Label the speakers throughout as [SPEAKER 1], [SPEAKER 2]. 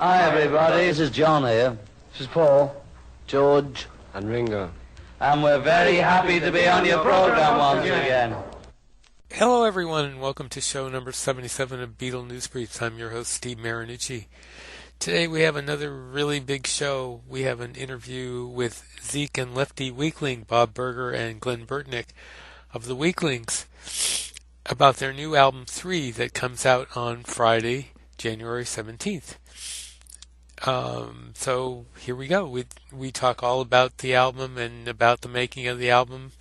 [SPEAKER 1] Hi everybody, this is John here. This is Paul, George,
[SPEAKER 2] and Ringo.
[SPEAKER 1] And we're very happy to be on your program once again.
[SPEAKER 3] Hello everyone and welcome to show number 77 of Beatle News Briefs. I'm your host Steve Marinucci. Today we have another really big show. We have an interview with Zeek and Lefty Weekling, Bob Burger and Glenn Burtnik of the Weeklings, about their new album 3 that comes out on Friday, January 17th. So here we go. We talk all about the album and about the making of the album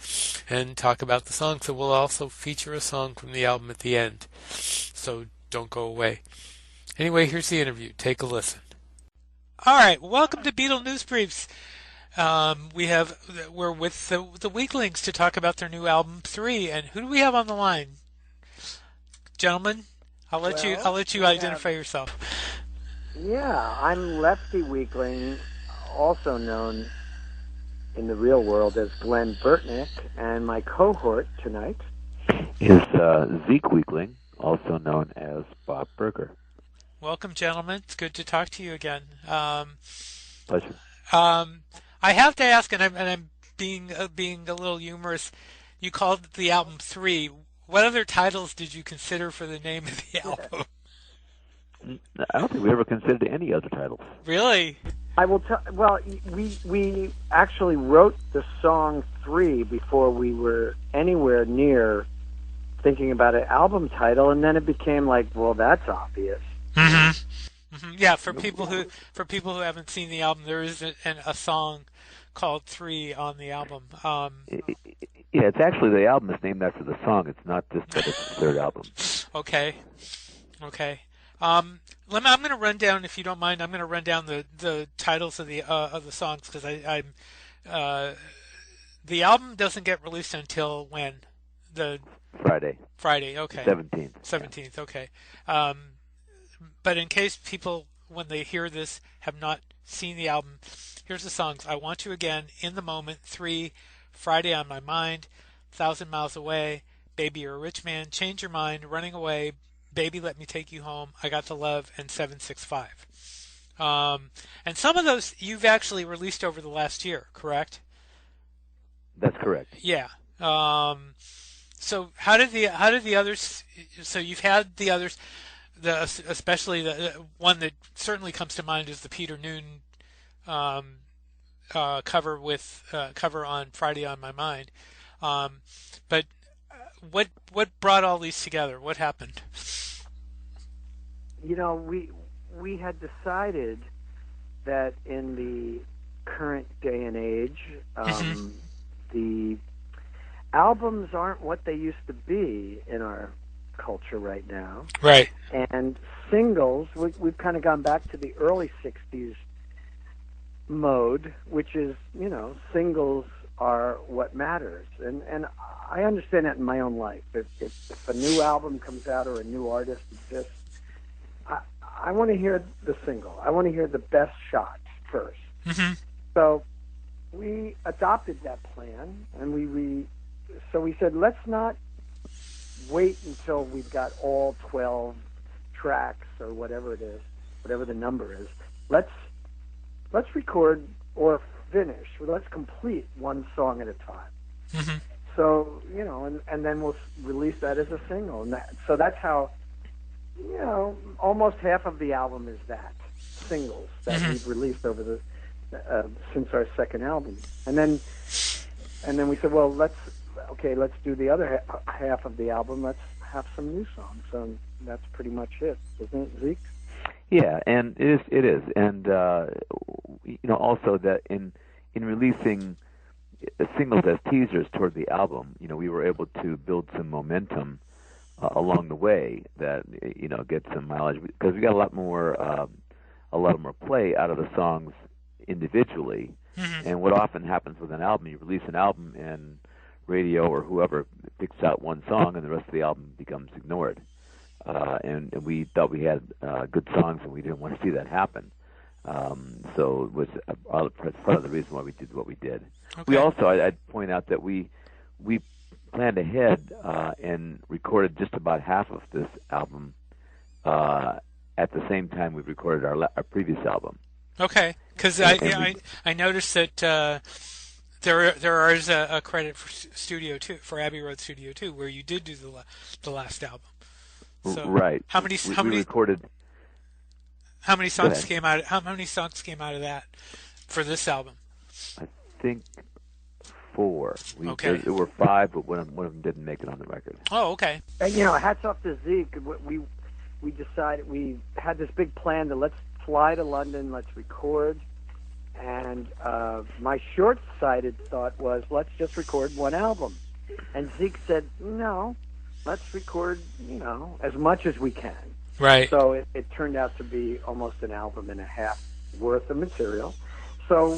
[SPEAKER 3] and talk about the song. So we'll also feature a song from the album at the end. So don't go away. Anyway, here's the interview. Take a listen. All right, welcome to Beatle News Briefs. We're with the Weeklings to talk about their new album 3. And who do we have on the line? Gentlemen, I'll let you identify yourself.
[SPEAKER 4] Yeah, I'm Lefty Weekling, also known in the real world as Glenn Burtnik, and my cohort tonight
[SPEAKER 5] is Zeek Weekling, also known as Bob Burger.
[SPEAKER 3] Welcome, gentlemen. It's good to talk to you again.
[SPEAKER 5] Pleasure.
[SPEAKER 3] I have to ask, and I'm being a little humorous. You called the album 3. What other titles did you consider for the name of the album?
[SPEAKER 5] I don't think we ever considered any other titles.
[SPEAKER 3] Really?
[SPEAKER 4] I will tell. Well, we actually wrote the song 3 before we were anywhere near thinking about an album title, and then it became like, well, that's obvious.
[SPEAKER 3] Mm-hmm. Mm-hmm. Yeah, for people who haven't seen the album, there is a song called 3 on the album.
[SPEAKER 5] Yeah, it's actually the album is named after the song. It's not just that it's the third album.
[SPEAKER 3] Okay. I'm going to run down, if you don't mind. I'm going to run down the titles of the songs because the album doesn't get released until when?
[SPEAKER 5] Friday.
[SPEAKER 3] Okay.
[SPEAKER 5] 17th.
[SPEAKER 3] Okay. But in case people, when they hear this, have not seen the album, here's the songs: "I Want You Again," "In the Moment," 3, "Friday on My Mind," "1,000 Miles Away," "Baby You're a Rich Man," "Change Your Mind," "Running Away," "Baby Let Me Take You Home," "I Got the Love," and 765. And some of those you've actually released over the last year, correct?
[SPEAKER 5] That's correct.
[SPEAKER 3] Yeah. So how did the others? So you've had the others, especially the one that certainly comes to mind is the Peter Noone cover on "Friday on My Mind." But what brought all these together? What happened?
[SPEAKER 4] You know, we had decided that in the current day and age, the albums aren't what they used to be in our culture right now.
[SPEAKER 3] Right.
[SPEAKER 4] And singles, we've kind of gone back to the early 60s mode, which is, singles are what matters. And I understand that in my own life. If a new album comes out or a new artist exists, I want to hear the single. I want to hear the best shot first.
[SPEAKER 3] Mm-hmm.
[SPEAKER 4] So we adopted that plan, and we said, let's not wait until we've got all 12 tracks or whatever it is, whatever the number is. Let's record or finish. Let's complete one song at a time.
[SPEAKER 3] Mm-hmm.
[SPEAKER 4] So, and then we'll release that as a single. And so that's how, almost half of the album is that, singles that we've released over the since our second album. And then we said, well, let's do the other half of the album. Let's have some new songs. So that's pretty much it, isn't it, Zeke?
[SPEAKER 5] Yeah, and it is. And, also that in releasing singles as teasers toward the album, we were able to build some momentum along the way that, get some mileage, because we got a lot more play out of the songs individually.
[SPEAKER 3] Mm-hmm.
[SPEAKER 5] And what often happens with an album, you release an album and radio or whoever picks out one song and the rest of the album becomes ignored. And we thought we had good songs, and we didn't want to see that happen. So it was part of the reason why we did what we did.
[SPEAKER 3] Okay.
[SPEAKER 5] We also, I'd point out that we planned ahead and recorded just about half of this album at the same time we recorded our previous album.
[SPEAKER 3] Okay, because I noticed that there is a credit for Studio 2, for Abbey Road Studio 2, where you did do the last album. So
[SPEAKER 5] right.
[SPEAKER 3] How many
[SPEAKER 5] recorded?
[SPEAKER 3] How many songs came out? How many songs came out of that for this album?
[SPEAKER 5] I think 4.
[SPEAKER 3] Okay.
[SPEAKER 5] There were 5, but one of them didn't make it on the record.
[SPEAKER 3] Oh, okay.
[SPEAKER 4] And, hats off to Zeke. We decided, we had this big plan to let's fly to London, let's record. And my short-sighted thought was, let's just record one album. And Zeke said, no, let's record, as much as we can.
[SPEAKER 3] Right.
[SPEAKER 4] So it turned out to be almost an album and a half worth of material. So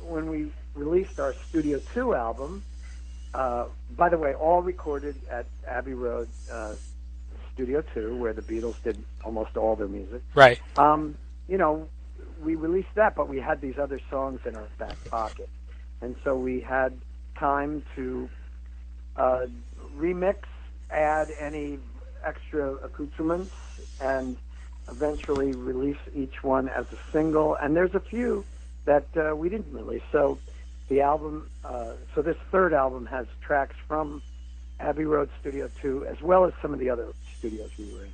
[SPEAKER 4] when we released our Studio 2 album, by the way, all recorded at Abbey Road Studio 2, where the Beatles did almost all their music.
[SPEAKER 3] Right.
[SPEAKER 4] We released that, but we had these other songs in our back pocket. And so we had time to remix, add any extra accoutrements, and eventually release each one as a single. And there's a few that we didn't release. So the album, so this third album has tracks from Abbey Road Studio 2, as well as some of the other studios we were in.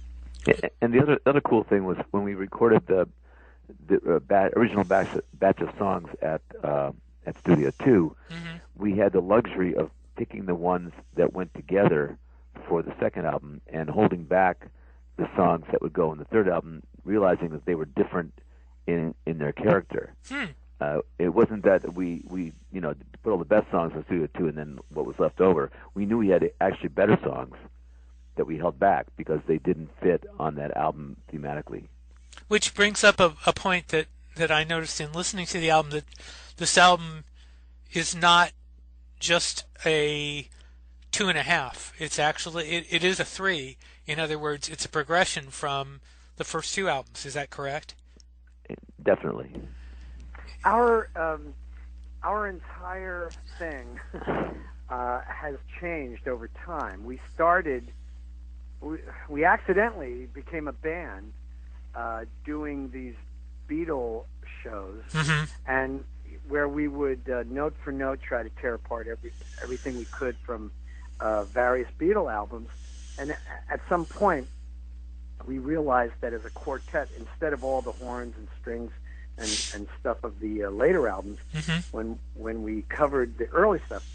[SPEAKER 5] Yeah, and the other cool thing was when we recorded the original batch of songs at Studio 2, we had the luxury of picking the ones that went together for the second album and holding back the songs that would go in the third album, realizing that they were different in their character. It wasn't that we put all the best songs in Studio 2 and then what was left over. We knew we had actually better songs that we held back because they didn't fit on that album thematically.
[SPEAKER 3] Which brings up a point that I noticed in listening to the album, that this album is not just a 2.5. It's actually it is a 3. In other words, it's a progression from the first 2 albums. Is that correct?
[SPEAKER 5] Definitely.
[SPEAKER 4] Our entire thing has changed over time. We accidentally became a band doing these Beatle shows, and where we would note for note try to tear apart everything we could from various Beatle albums. And at some point, we realized that as a quartet, instead of all the horns and strings and stuff of the later albums, when we covered the early stuff,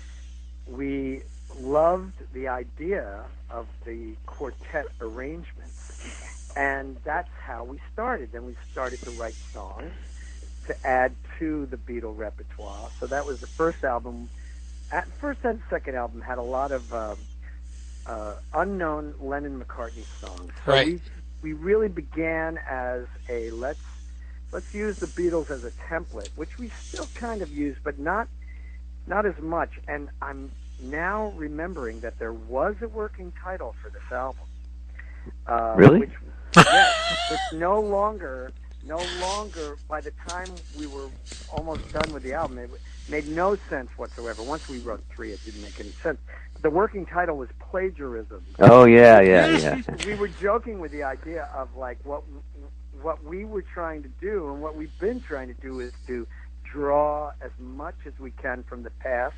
[SPEAKER 4] we loved the idea of the quartet arrangements. And that's how we started. Then we started to write songs to add to the Beatle repertoire. So that was the first album. First and second album had a lot of unknown Lennon-McCartney songs. So
[SPEAKER 3] right.
[SPEAKER 4] we really began as a let's use the Beatles as a template, which we still kind of use, but not as much. And I'm now remembering that there was a working title for this album.
[SPEAKER 5] Really?
[SPEAKER 4] It's no longer. By the time we were almost done with the album, it made no sense whatsoever. Once we wrote 3, it didn't make any sense. The working title was Plagiarism.
[SPEAKER 5] Oh yeah.
[SPEAKER 4] We were joking with the idea of like what we were trying to do, and what we've been trying to do is to draw as much as we can from the past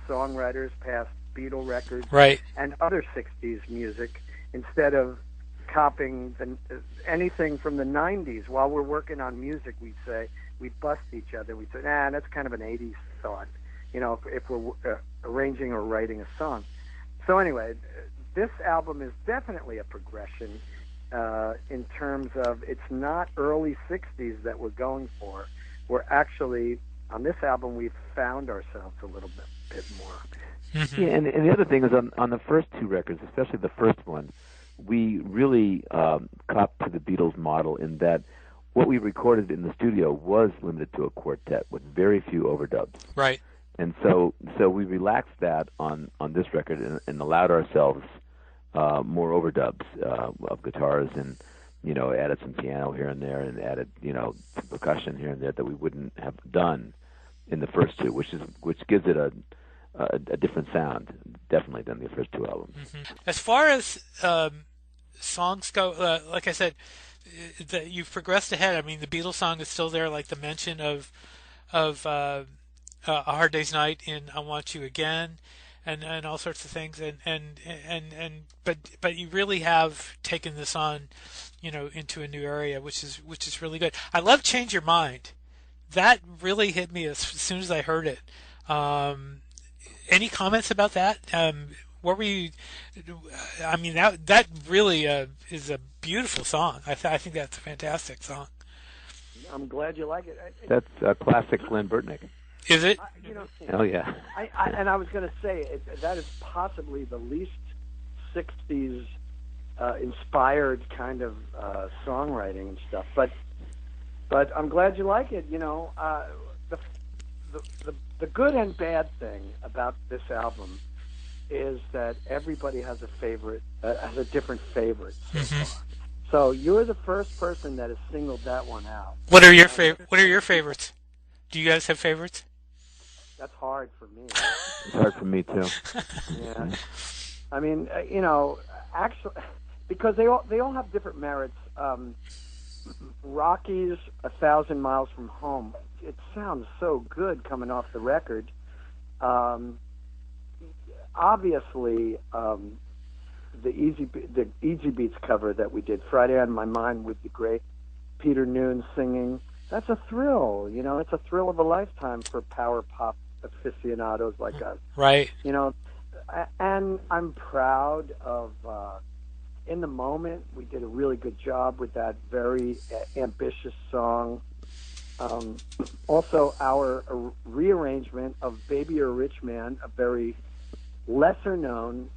[SPEAKER 4] songwriters, past Beatle records,
[SPEAKER 3] right,
[SPEAKER 4] and other 60s music, instead of copying anything from the 90s. While we're working on music, we bust each other. We say, that's kind of an 80s thought, if we're arranging or writing a song. So anyway, this album is definitely a progression in terms of it's not early 60s that we're going for. We're actually, on this album, we've found ourselves a little bit more.
[SPEAKER 5] Yeah, and the other thing is on the first 2 records, especially the first one, we really copped to the Beatles model in that what we recorded in the studio was limited to a quartet with very few overdubs.
[SPEAKER 3] Right.
[SPEAKER 5] And so we relaxed that on this record and allowed ourselves more overdubs of guitars and added some piano here and there and added some percussion here and there that we wouldn't have done in the first 2, which gives it a different sound, definitely, than the first 2 albums.
[SPEAKER 3] As far as songs go, like I said, that you've progressed ahead. I mean, the Beatles song is still there, like the mention of A Hard Day's Night in I Want You Again, and all sorts of things, but you really have taken this on, into a new area, which is really good. I love Change Your Mind. That really hit me as soon as I heard it. Any comments about that? What were you? I mean, that really is a beautiful song. I think that's a fantastic song.
[SPEAKER 4] I'm glad you like it.
[SPEAKER 5] That's a classic Glenn Burtnik.
[SPEAKER 3] Is it?
[SPEAKER 5] Oh yeah.
[SPEAKER 4] And I was going to say that is possibly the least '60s inspired kind of songwriting and stuff. But I'm glad you like it. The good and bad thing about this album is that everybody has a different favorite so far. So you're the first person that has singled that one out.
[SPEAKER 3] What are your favorites? Do you guys have favorites?
[SPEAKER 4] That's hard for me.
[SPEAKER 5] It's hard for me too.
[SPEAKER 4] Yeah. I mean, actually, because they all have different merits. Rocky's "A Thousand Miles from Home." It sounds so good coming off the record. Obviously, the Easy Beats cover that we did, "Friday on My Mind," with the great Peter Noone singing. That's a thrill. It's a thrill of a lifetime for power pop aficionados like us.
[SPEAKER 3] Right.
[SPEAKER 4] And I'm proud of. In the Moment, we did a really good job with that very ambitious song. Also, our rearrangement of "Baby You're a Rich Man," a very lesser-known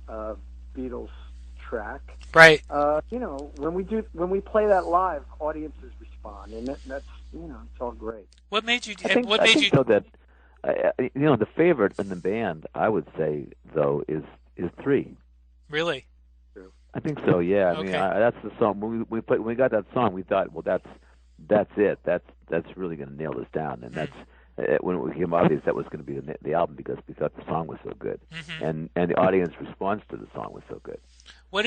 [SPEAKER 4] Beatles track.
[SPEAKER 3] Right.
[SPEAKER 4] When we play that live, audiences respond, and that's it's all great.
[SPEAKER 3] What made you?
[SPEAKER 5] I think so that the favorite in the band, I would say though, is 3.
[SPEAKER 3] Really?
[SPEAKER 5] I think so. Yeah. I mean, that's the song. When we got that song, we thought, well, that's it. That's really going to nail this down. And that's when it became obvious that was going to be the album, because we thought the song was so good, and the audience response to the song was so good.
[SPEAKER 3] What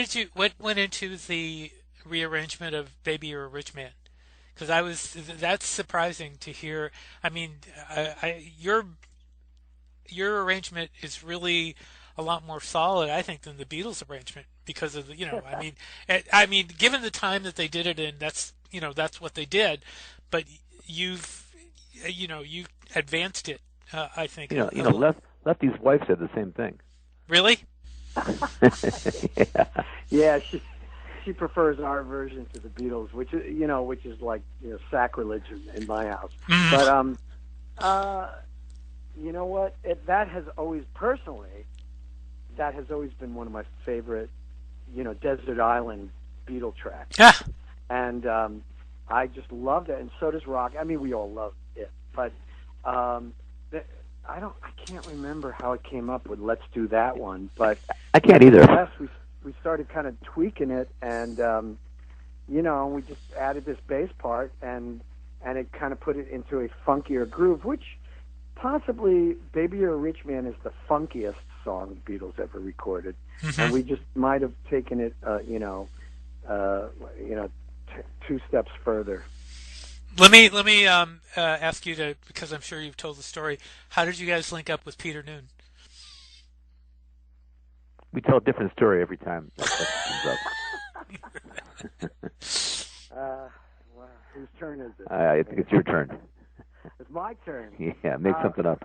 [SPEAKER 3] went into the rearrangement of "Baby You're a Rich Man"? Because that's surprising to hear. I mean, your arrangement is really a lot more solid, I think, than the Beatles arrangement, because of I mean, given the time that they did it in, that's what they did, but you advanced it, I think.
[SPEAKER 5] Lefty's wife said the same thing.
[SPEAKER 3] Really?
[SPEAKER 4] Yeah, she prefers our version to the Beatles, which is like sacrilege in my house. But you know what? That has always been one of my favorite, Desert Island Beatle tracks.
[SPEAKER 3] Yeah.
[SPEAKER 4] And I just loved it, and so does Rock. I mean, we all love it, but I can't remember how it came up with "Let's Do That One," but
[SPEAKER 5] I can't either.
[SPEAKER 4] We started kind of tweaking it, and we just added this bass part, and it kind of put it into a funkier groove, which possibly "Baby You're a Rich Man" is the funkiest song the Beatles ever recorded, and we just might have taken it, 2 steps further.
[SPEAKER 3] Let me ask you to, because I'm sure you've told the story. How did you guys link up with Peter Noone?
[SPEAKER 5] We tell a different story every time that comes
[SPEAKER 4] up. Whose turn is it?
[SPEAKER 5] I think it's your turn.
[SPEAKER 4] It's my turn.
[SPEAKER 5] Yeah, make something up.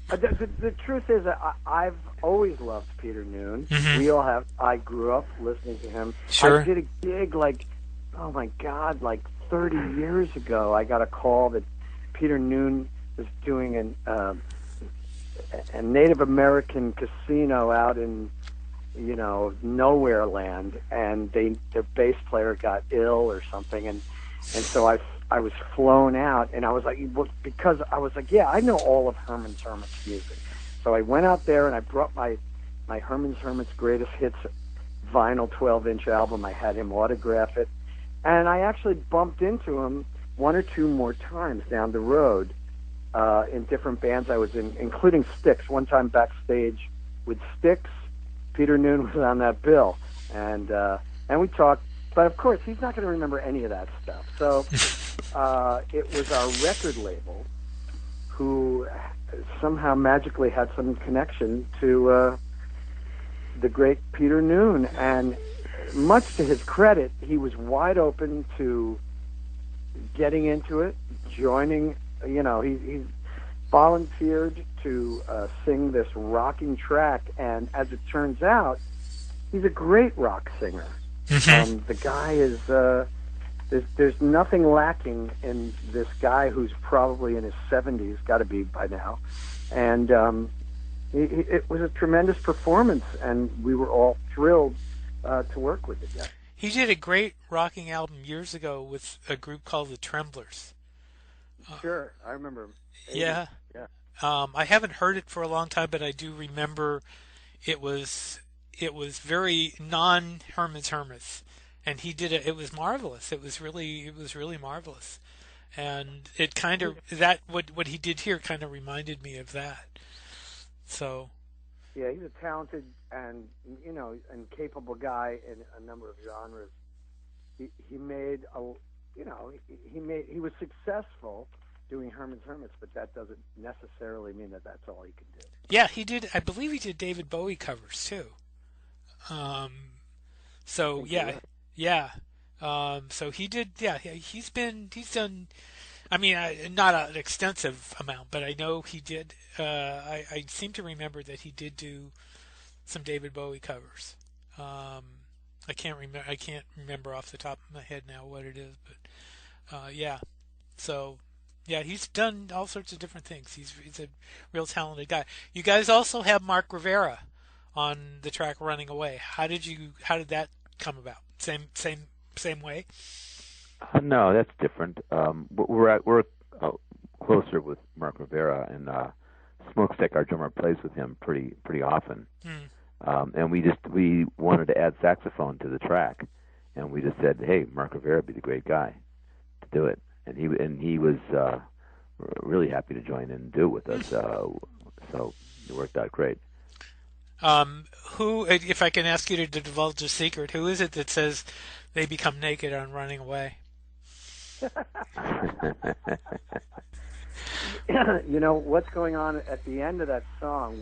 [SPEAKER 4] The truth is that I've always loved Peter Noone. We all have. I grew up listening to him.
[SPEAKER 3] Sure.
[SPEAKER 4] I did a gig like 30 years ago. I got a call that Peter Noone was doing a Native American casino out in nowhere land, and their bass player got ill or something, and so I was flown out, and I was like, because I was like, yeah, I know all of Herman's music. So I went out there and I brought my Herman's Greatest Hits vinyl 12-inch album. I had him autograph it, and I actually bumped into him 1 or 2 more times down the road in different bands I was in, including Styx. One time backstage with Styx, Peter Noone was on that bill, and we talked But of course, he's not going to remember any of that stuff. So it was our record label who somehow magically had some connection to the great Peter Noone. And much to his credit, he was wide open to getting into it, joining. He volunteered to sing this rocking track. And as it turns out, he's a great rock singer. The guy is there's nothing lacking in this guy who's probably in his 70s, got to be by now, and it was a tremendous performance, and we were all thrilled to work with the guy.
[SPEAKER 3] He did a great rocking album years ago with a group called the Tremblers.
[SPEAKER 4] Sure, I remember him.
[SPEAKER 3] Yeah. I haven't heard it for a long time, but I do remember it was very non-Herman's Hermits, and he did it. It was marvelous. It was really marvelous, and it kind of what he did here kind of reminded me of that. So,
[SPEAKER 4] yeah, he's a talented and capable guy in a number of genres. He was successful doing Herman's Hermits, but that doesn't necessarily mean that that's all he can do.
[SPEAKER 3] Yeah, he did. I believe he did David Bowie covers too. So he did. Yeah, he's done. I mean, not an extensive amount, but I know he did. I seem to remember that he did do some David Bowie covers. I can't remember off the top of my head now what it is, but yeah. So yeah, he's done all sorts of different things. He's a real talented guy. You guys also have Mark Rivera on the track "Running Away." How did that come about? Same way?
[SPEAKER 5] No, that's different. We're closer with Mark Rivera, and Smokestack, our drummer, plays with him pretty often. And we wanted to add saxophone to the track, and we just said, "Hey, Mark Rivera would be the great guy to do it," and he was really happy to join in and do it with us. So it worked out great.
[SPEAKER 3] Who, if I can ask you to divulge a secret, who is it that says they become naked on Running Away?
[SPEAKER 4] What's going on at the end of that song?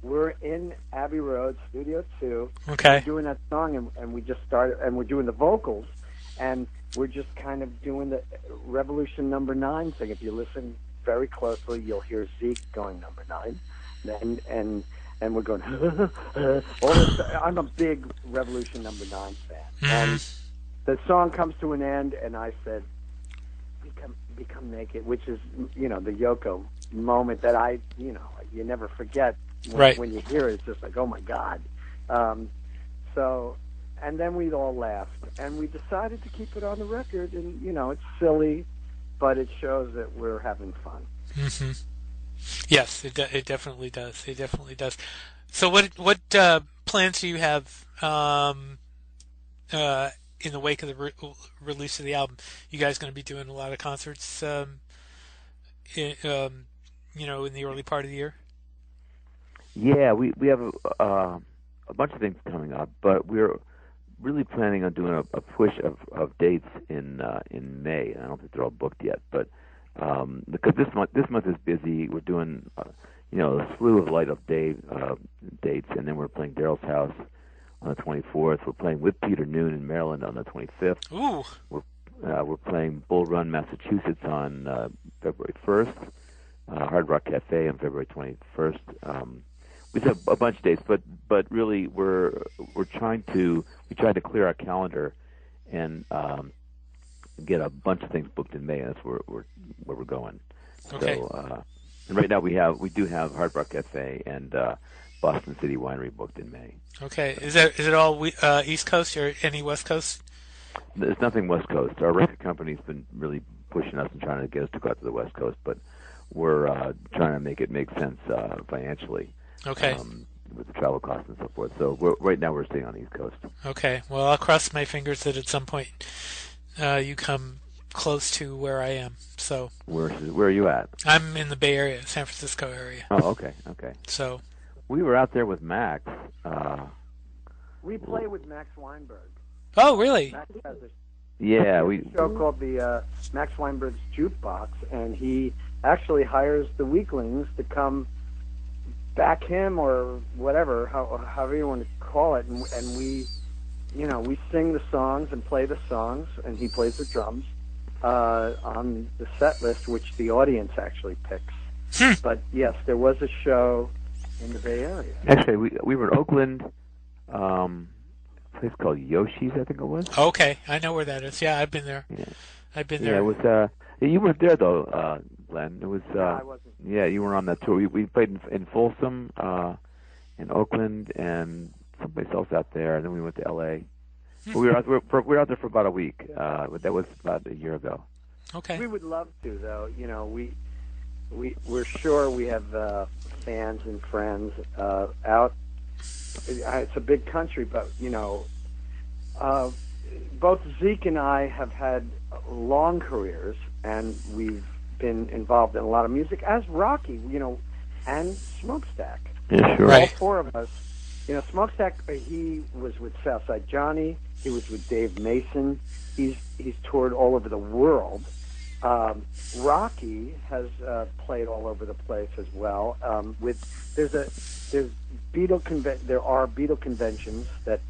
[SPEAKER 4] We're in Abbey Road, Studio 2.
[SPEAKER 3] Okay.
[SPEAKER 4] We're doing that song, and we just started, and we're doing the vocals, and we're just kind of doing the Revolution number 9 thing. If you listen very closely, you'll hear Zeek going number 9, and we're going. I'm a big Revolution number 9 fan, and the song comes to an end, and I said, "Become naked," which is the Yoko moment that you never forget. When you hear it, it's just like, oh my God. And then we all laughed, and we decided to keep it on the record. And it's silly, but it shows that we're having fun.
[SPEAKER 3] Mm-hmm. Yes, it definitely does. It definitely does. So what plans do you have in the wake of the release of the album? You guys going to be doing a lot of concerts, in the early part of the year?
[SPEAKER 5] Yeah, we have a bunch of things coming up, but we're really planning on doing a push of dates in May. I don't think they're all booked yet, but because this month is busy, we're doing a slew of Light Up Day dates, and then we're playing Daryl's House on the 24th. We're playing with Peter Noone in Maryland on the 25th.
[SPEAKER 3] Ooh.
[SPEAKER 5] We're playing Bull Run, Massachusetts on February 1st. Hard Rock Cafe on February 21st. We have a bunch of dates, but really we tried to clear our calendar and get a bunch of things booked in May, and that's where we're going.
[SPEAKER 3] Okay.
[SPEAKER 5] So, and right now we do have Hard Rock Cafe and Boston City Winery booked in May.
[SPEAKER 3] Okay. Is it all East Coast or any West Coast?
[SPEAKER 5] There's nothing West Coast. Our record company's been really pushing us and trying to get us to go out to the West Coast, but we're trying to make it make sense financially.
[SPEAKER 3] Okay.
[SPEAKER 5] With the travel costs and so forth. So right now we're staying on the East Coast.
[SPEAKER 3] Okay. Well, I'll cross my fingers that at some point you come close to where I am. So
[SPEAKER 5] where are you at?
[SPEAKER 3] I'm in the Bay Area, San Francisco area.
[SPEAKER 5] Oh, okay.
[SPEAKER 3] So
[SPEAKER 5] we were out there with Max.
[SPEAKER 4] We play with Max Weinberg.
[SPEAKER 3] Oh, really?
[SPEAKER 4] Max has a show called the Max Weinberg's Jukebox, and he actually hires the Weeklings to come back him or whatever, however you want to call it, and we sing the songs and play the songs, and he plays the drums on the set list, which the audience actually picks. But yes, there was a show in the Bay Area.
[SPEAKER 5] Actually, we were in Oakland, a place called Yoshi's, I think it was.
[SPEAKER 3] Okay, I know where that is. Yeah, I've been there.
[SPEAKER 5] Yeah.
[SPEAKER 3] I've been there.
[SPEAKER 5] Yeah, it was. You weren't there though, Glenn. It was.
[SPEAKER 4] I wasn't.
[SPEAKER 5] Yeah, you were on that tour. We played in Folsom, in Oakland, and someplace else out there, and then we went to L.A. But we were out there for about a week. But that was about a year ago.
[SPEAKER 3] Okay.
[SPEAKER 4] We would love to, though. We're sure we have fans and friends out. It's a big country, but both Zeek and I have had long careers, and we've been involved in a lot of music, as Rocky, and Smokestack.
[SPEAKER 5] Yeah, sure.
[SPEAKER 3] Right.
[SPEAKER 4] All four of us. Smokestack, he was with Southside Johnny. He was with Dave Mason. He's toured all over the world. Rocky has played all over the place as well. There are Beatle conventions that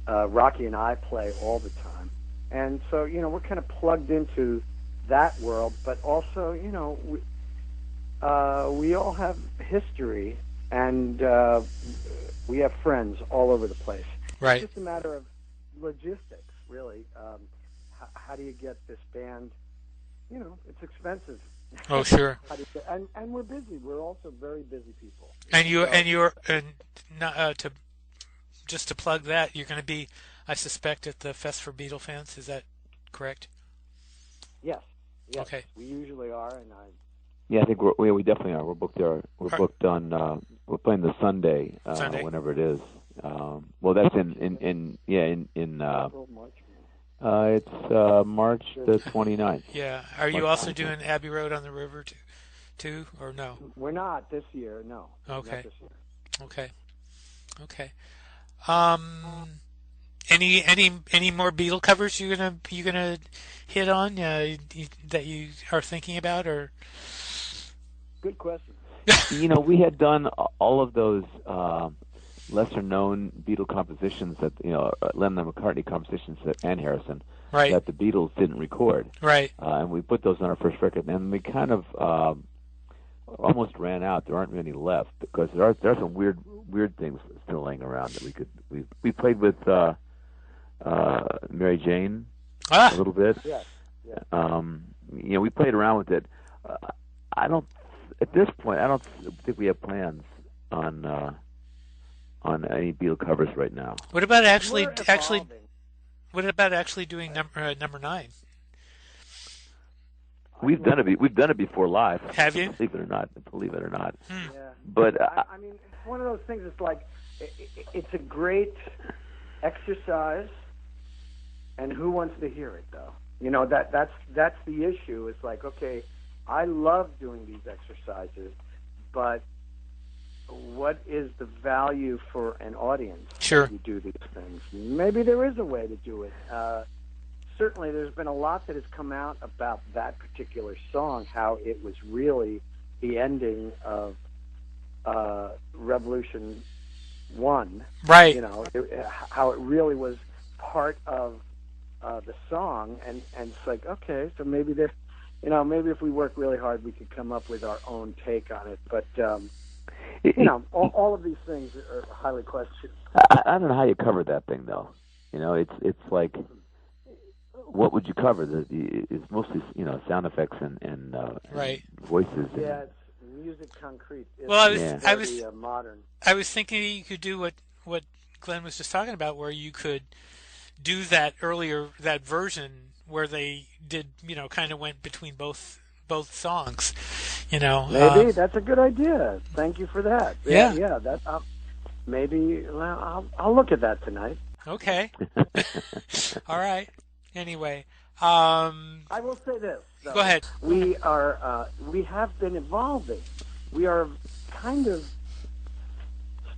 [SPEAKER 4] Rocky and I play all the time, and so we're kind of plugged into that world. But also, we all have history, and we have friends all over the place.
[SPEAKER 3] Right.
[SPEAKER 4] It's just a matter of logistics, really. How do you get this band? It's expensive.
[SPEAKER 3] Oh, sure.
[SPEAKER 4] And we're busy. We're also very busy people.
[SPEAKER 3] And just to plug that, you're going to be, I suspect, at the Fest for Beatle Fans. Is that correct?
[SPEAKER 4] Yes.
[SPEAKER 3] Okay.
[SPEAKER 4] We usually are, and
[SPEAKER 5] Yeah, I think we definitely are. We're booked there. We're booked on. We're playing the Sunday, whenever it is. Well, that's in
[SPEAKER 4] April, March.
[SPEAKER 5] It's March the 29th.
[SPEAKER 3] Yeah. Are you also doing Abbey Road on the River too, or no?
[SPEAKER 4] We're not this year. No.
[SPEAKER 3] Okay.
[SPEAKER 4] Not this year.
[SPEAKER 3] Okay. Any more Beatle covers you gonna hit on that you are thinking about, or?
[SPEAKER 4] Good question.
[SPEAKER 5] We had done all of those lesser known Beatle compositions that Lennon and McCartney compositions and Harrison that the Beatles didn't record.
[SPEAKER 3] Right.
[SPEAKER 5] And we put those on our first record, and we kind of almost ran out. There aren't many left because there are some weird things still laying around that we played with Mary Jane a little bit.
[SPEAKER 4] Yes.
[SPEAKER 5] We played around with it. At this point, I don't think we have plans on any Beatle covers right now.
[SPEAKER 3] What about actually doing number 9?
[SPEAKER 4] We've done
[SPEAKER 5] it before live.
[SPEAKER 3] Have you?
[SPEAKER 5] Believe it or not.
[SPEAKER 4] Yeah.
[SPEAKER 5] But
[SPEAKER 4] I mean, it's one of those things. It's like it's a great exercise, and who wants to hear it though? That's the issue. It's like, okay, I love doing these exercises, but what is the value for an audience?
[SPEAKER 3] Sure.
[SPEAKER 4] When you do these things. Maybe there is a way to do it. Certainly, there's been a lot that has come out about that particular song, how it was really the ending of Revolution 1.
[SPEAKER 3] Right.
[SPEAKER 4] How it really was part of the song, and it's like, okay, so maybe maybe if we work really hard, we could come up with our own take on it. But all of these things are highly questioned.
[SPEAKER 5] I don't know how you cover that thing, though. It's like, what would you cover? It's mostly sound effects and voices.
[SPEAKER 4] Yeah, it's music concrete.
[SPEAKER 3] I was
[SPEAKER 4] modern.
[SPEAKER 3] I was thinking you could do what Glenn was just talking about, where you could do that version where they did kind of went between both songs.
[SPEAKER 4] Maybe that's a good idea. Thank you for that. Yeah. That maybe I'll look at that tonight.
[SPEAKER 3] Okay. All right. Anyway,
[SPEAKER 4] I will say this, though.
[SPEAKER 3] Go ahead.
[SPEAKER 4] We have been evolving. We are kind of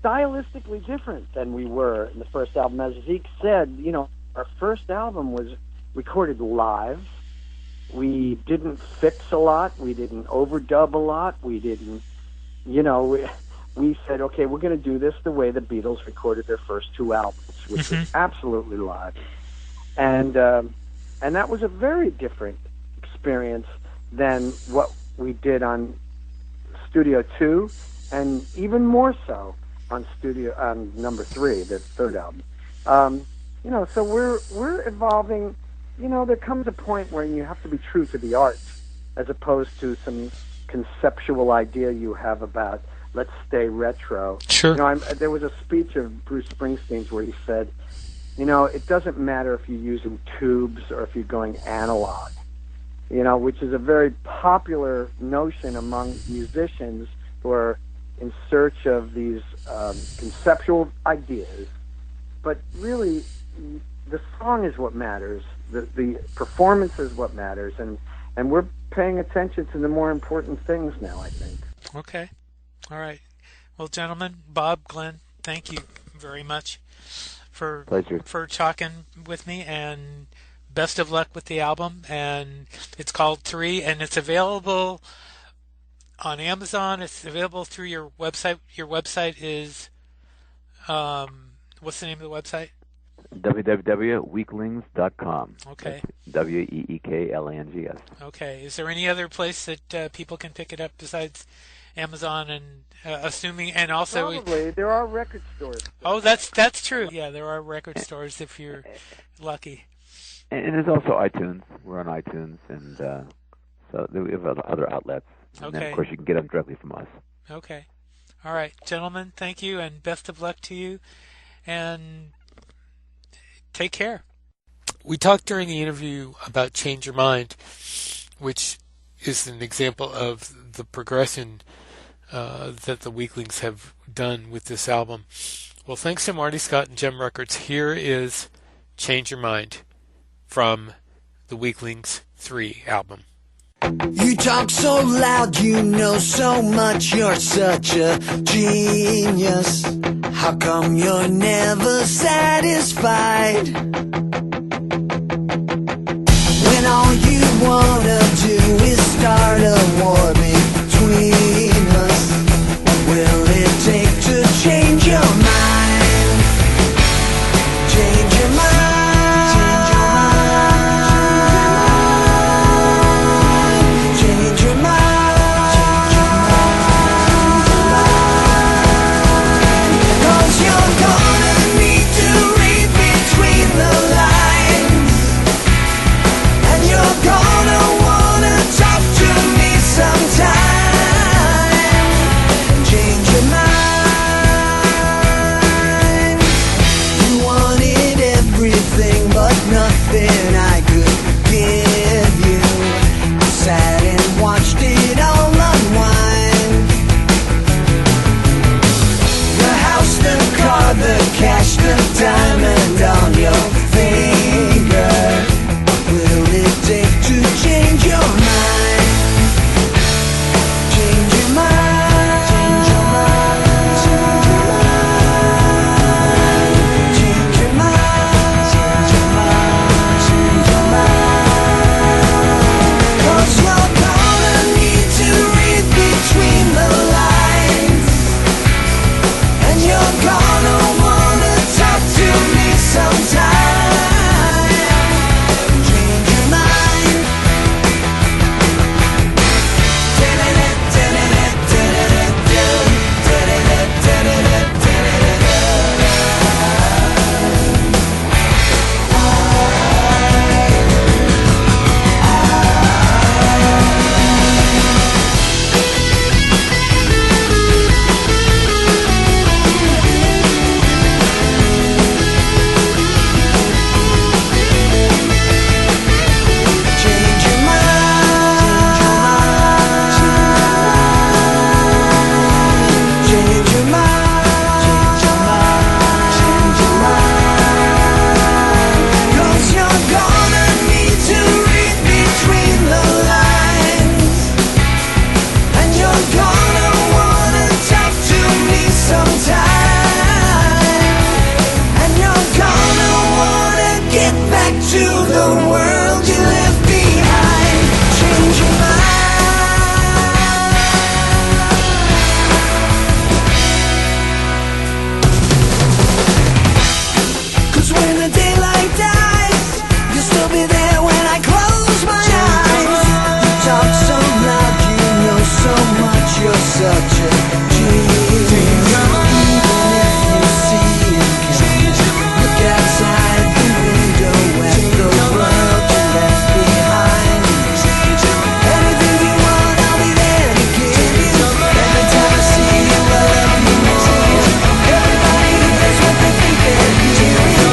[SPEAKER 4] stylistically different than we were in the first album. As Zeke said, our first album was recorded live. We didn't fix a lot. We didn't overdub a lot. We didn't, we said, okay, we're going to do this the way the Beatles recorded their first two albums, which was absolutely live. And that was a very different experience than what we did on Studio 2, and even more so on number 3, the third album. So we're evolving. There comes a point where you have to be true to the art as opposed to some conceptual idea you have about let's stay retro.
[SPEAKER 3] Sure.
[SPEAKER 4] There was a speech of Bruce Springsteen's where he said, it doesn't matter if you're using tubes or if you're going analog, which is a very popular notion among musicians who are in search of these conceptual ideas. But really, the song is what matters. The performance is what matters, and we're paying attention to the more important things now, I think.
[SPEAKER 3] Okay. All right. Well, gentlemen, Bob, Glenn, thank you very much for talking with me, and best of luck with the album. And it's called 3, and it's available on Amazon. It's available through your website. Your website is, what's the name of the website?
[SPEAKER 5] www.weeklings.com.
[SPEAKER 3] Okay.
[SPEAKER 5] Weeklings.
[SPEAKER 3] Okay. Is there any other place that people can pick it up besides Amazon, and assuming, and also
[SPEAKER 4] probably there are record stores.
[SPEAKER 3] Oh, that's true. Yeah, there are record stores if you're lucky.
[SPEAKER 5] And there's also iTunes. We're on iTunes, and so we have other outlets. And then, of course, you can get them directly from us.
[SPEAKER 3] Okay. All right, gentlemen, thank you, and best of luck to you, and take care. We talked during the interview about Change Your Mind, which is an example of the progression that the Weeklings have done with this album. Well, thanks to Marty Scott and Gem Records, here is Change Your Mind from the Weeklings 3 album.
[SPEAKER 2] You talk so loud, you know so much, you're such a genius. How come you're never satisfied? When all you wanna do is start a war between us. What will it take to change your mind? Change your mind. Change your mind. 'Cause you're gonna need to read between the lines. when the daylight dies, you'll still be there when I close my eyes. You talk so loud, you know so much, you're such a genius. Even if you see it coming, look outside the window at the world you left behind. Anything you want, I'll be there to give you. Every time I see you, I love you more. Everybody hears what they think they're hearing.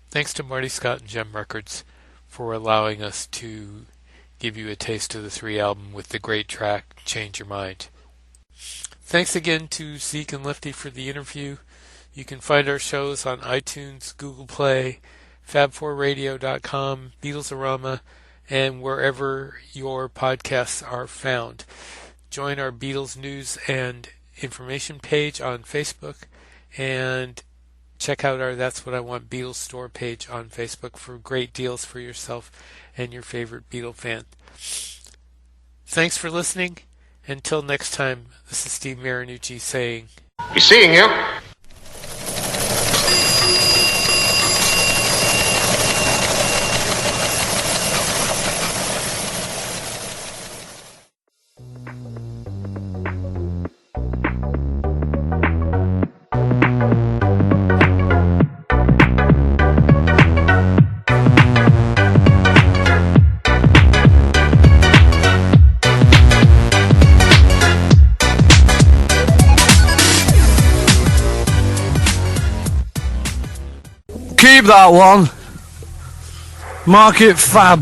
[SPEAKER 3] Thanks to Marty Scott and Gem Records for allowing us to give you a taste of the 3 album with the great track Change Your Mind. Thanks again to Zeek and Lefty for the interview. You can find our shows on iTunes, Google Play, Fab4Radio.com, Beatlesorama, and wherever your podcasts are found. Join our Beatles news and information page on Facebook, and check out our That's What I Want Beatles store page on Facebook for great deals for yourself and your favorite Beatle fan. Thanks for listening. Until next time, this is Steve Marinucci saying,
[SPEAKER 6] Be seeing you.
[SPEAKER 7] Keep that one. Mark it Fab.